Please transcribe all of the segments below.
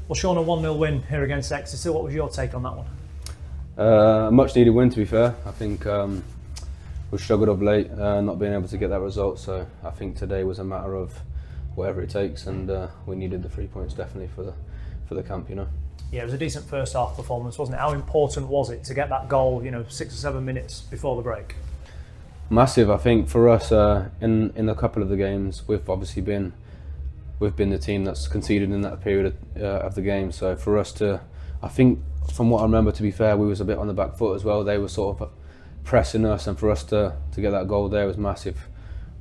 Well, Shaun, a 1-0 win here against Exeter. What was your take on that one? A much needed win, to be fair. I think we struggled of late, not being able to get that result. So I think today was a matter of whatever it takes, and we needed the 3 points definitely for the camp, you know. Yeah, it was a decent first half performance, wasn't it? How important was it to get that goal, 6 or 7 minutes before the break? Massive, I think, for us. In a couple of the games, we've been the team that's conceded in that period of the game. So for us to, I think, from what I remember, to be fair, we was a bit on the back foot as well. They were sort of pressing us, and for us to get that goal there was massive.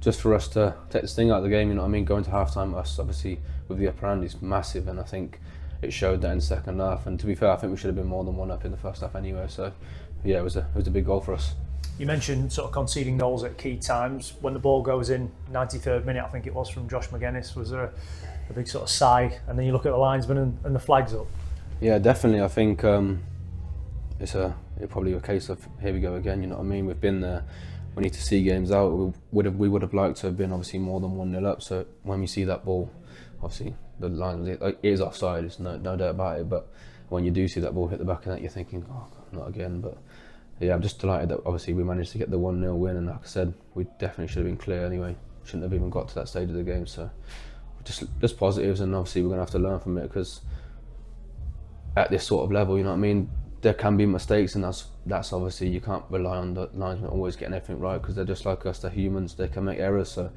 Just for us to take the sting out of the game, you know what I mean? Going to half-time, us obviously with the upper hand is massive, and I think it showed that in the second half. And to be fair, I think we should have been more than one up in the first half anyway. So yeah, it was a big goal for us. You mentioned sort of conceding goals at key times. When the ball goes in, 93rd minute, I think it was, from Josh McWilliams, was there a big sort of sigh? And then you look at the linesman and the flag's up. Yeah, definitely. I think it's probably a case of here we go again. You know what I mean? We've been there. We need to see games out. We would have liked to have been obviously more than 1-0 up. So when we see that ball, obviously the line it is offside. There's no doubt about it. But when you do see that ball hit the back of that, you're thinking, oh, not again. But yeah, I'm just delighted that obviously we managed to get the 1-0 win. And like I said, we definitely should have been clear anyway. Shouldn't have even got to that stage of the game. So just positives, and obviously we're gonna have to learn from it, because at this sort of level, you know what I mean, there can be mistakes, and that's obviously, you can't rely on the linesmen always getting everything right, because they're just like us, they're humans, they can make errors. So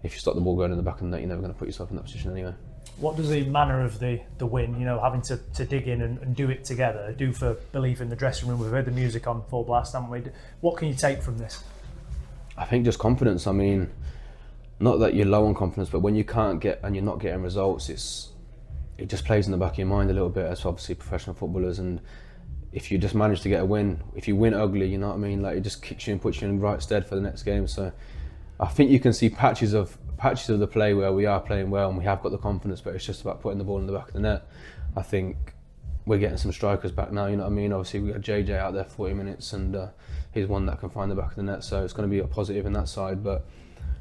if you stop the ball going in the back of the net, you're never going to put yourself in that position anyway. What does the manner of the win, having to dig in and do it together, do for belief in the dressing room? We've heard the music on full blast, haven't we? What can you take from this? I think just confidence. I mean, not that you're low on confidence, but when you can't get and you're not getting results, it just plays in the back of your mind a little bit, as obviously professional footballers. And if you just manage to get a win, if you win ugly, you know what I mean, like, it just kicks you and puts you in right stead for the next game. So I think you can see patches of the play where we are playing well and we have got the confidence, but it's just about putting the ball in the back of the net. I think we're getting some strikers back now, you know what I mean. Obviously we got JJ out there 40 minutes, and he's one that can find the back of the net, so it's going to be a positive in that side. But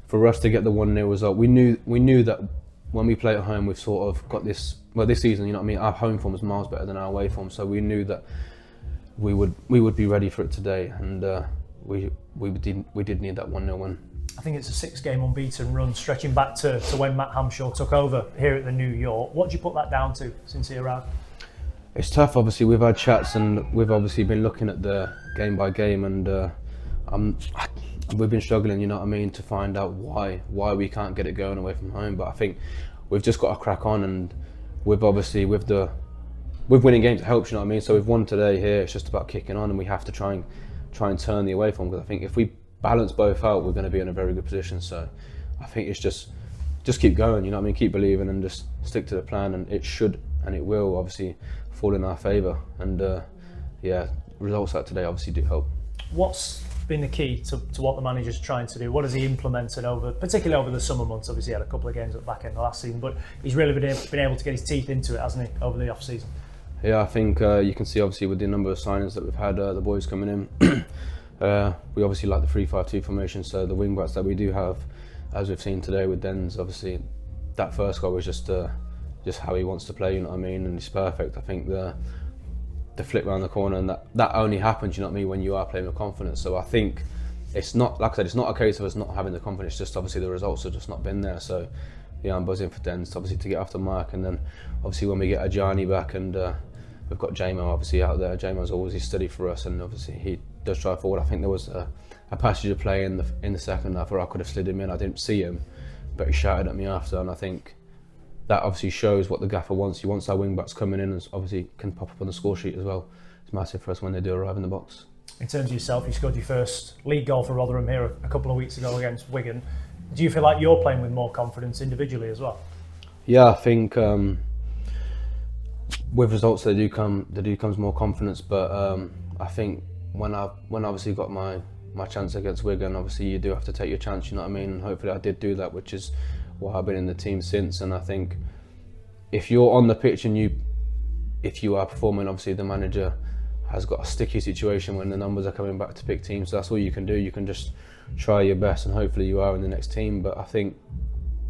for us to get the 1-0 result, we knew that when we play at home, we've sort of got this season, you know what I mean, our home form is miles better than our away form, so we knew that we would be ready for it today, and we did need that 1-0 win. I think it's a 6-game unbeaten run stretching back to when Matt Hamshaw took over here at the New York. What do you put that down to since he arrived? It's tough. Obviously we've had chats, and we've obviously been looking at the game by game, and we've been struggling, you know what I mean, to find out why we can't get it going away from home. But I think we've just got to crack on, and we've obviously with winning games, it helps, you know what I mean. So we've won today here. It's just about kicking on, and we have to try and turn the away form, because I think if we balance both out, we're going to be in a very good position. So I think it's just keep going, you know what I mean, keep believing, and just stick to the plan, and it should and it will obviously fall in our favour. And yeah, results like today obviously do help. What's been the key to what the manager's trying to do? What has he implemented particularly over the summer months? Obviously he had a couple of games at the back end of last season, but he's really been able to get his teeth into it, hasn't he, over the off season? Yeah, I think you can see obviously with the number of signings that we've had, the boys coming in. We obviously like the 3-5-2 formation, so the wing backs that we do have, as we've seen today with Dens, obviously that first goal was just how he wants to play, you know what I mean, and he's perfect. I think the flip round the corner, and that only happens, you know what I mean, when you are playing with confidence. So I think it's not, like I said, it's not a case of us not having the confidence, just obviously the results have just not been there. So yeah, I'm buzzing for Dens obviously to get off the mark, and then obviously when we get Ajani back, and we've got Jamo obviously out there. Jamo's always his study for us, and obviously he does drive forward. I think there was a passage of play in the second half where I could have slid him in. I didn't see him, but he shouted at me after, and I think that obviously shows what the gaffer wants. He wants our wing backs coming in, and obviously can pop up on the score sheet as well. It's massive for us when they do arrive in the box. In terms of yourself, you scored your first league goal for Rotherham here a couple of weeks ago against Wigan. Do you feel like you're playing with more confidence individually as well? Yeah, I think with results there comes more confidence, but I think when I obviously got my chance against Wigan, obviously you do have to take your chance, you know what I mean. Hopefully I did do that, which is why I've been in the team since. And I think if you're on the pitch and if you are performing, obviously the manager has got a sticky situation when the numbers are coming back to pick teams, so that's all you can do. You can just try your best, and hopefully you are in the next team. But I think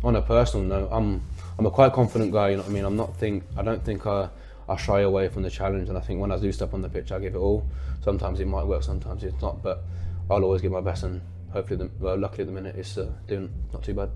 on a personal note, I'm a quite confident guy. You know what I mean? I don't think I shy away from the challenge, and I think when I do step on the pitch, I give it all. Sometimes it might work, sometimes it's not, but I'll always give my best, and hopefully, luckily at the minute, it's doing not too bad.